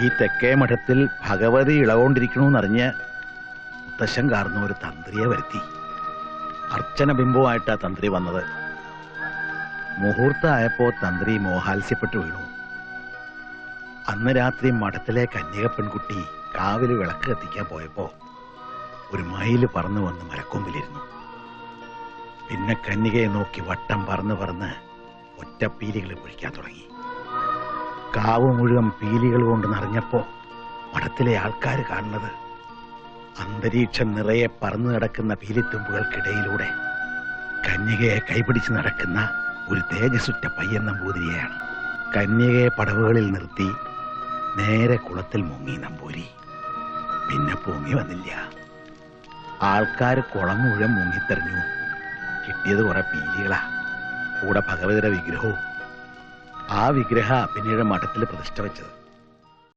ഈ തെക്കേ മഠത്തിൽ ഭഗവതി ഇളകൊണ്ടിരിക്കണമെന്നറിഞ്ഞ് മുത്തശ്ശൻ കാർന്ന ഒരു തന്ത്രിയെ വരുത്തി. അർച്ചന ബിംബവുമായിട്ടാ തന്ത്രി വന്നത്. മുഹൂർത്തമായപ്പോ തന്ത്രി മോഹാത്സ്യപ്പെട്ടു വീണു. അന്ന് രാത്രി മഠത്തിലെ കന്യക പെൺകുട്ടി കാവില് വിളക്ക് കത്തിക്കാൻ പോയപ്പോ ഒരു മയില് പറന്നു വന്ന് മരക്കൊമ്പിലിരുന്നു. പിന്നെ കന്യകയെ നോക്കി വട്ടം പറന്ന് ഒറ്റപ്പീലികൾ പൊഴിക്കാൻ തുടങ്ങി. കാവ് മുഴുവൻ പീലികൾ കൊണ്ട് നിറഞ്ഞപ്പോ മഠത്തിലെ ആൾക്കാർ കാണുന്നത് അന്തരീക്ഷം നിറയെ പറന്നു നടക്കുന്ന പീലിത്തുമ്പുകൾക്കിടയിലൂടെ കന്യകയെ കൈപിടിച്ച് നടക്കുന്ന ഒരു തേജസ്സുറ്റ പയ്യൻ നമ്പൂതിരിയെയാണ്. കന്യകയെ പടവുകളിൽ നിർത്തി നേരെ കുളത്തിൽ മുങ്ങി നമ്പൂരി. പിന്നെ പൊങ്ങി വന്നില്ല. ആൾക്കാർ കുളം മുഴുവൻ മുങ്ങിത്തെറിഞ്ഞു. കിട്ടിയത് കുറെ പീലികളാ, കൂടെ ഭഗവതിയുടെ വിഗ്രഹവും. ആ വിഗ്രഹ പിന്നീട് മഠത്തിൽ പ്രതിഷ്ഠ വെച്ചത്.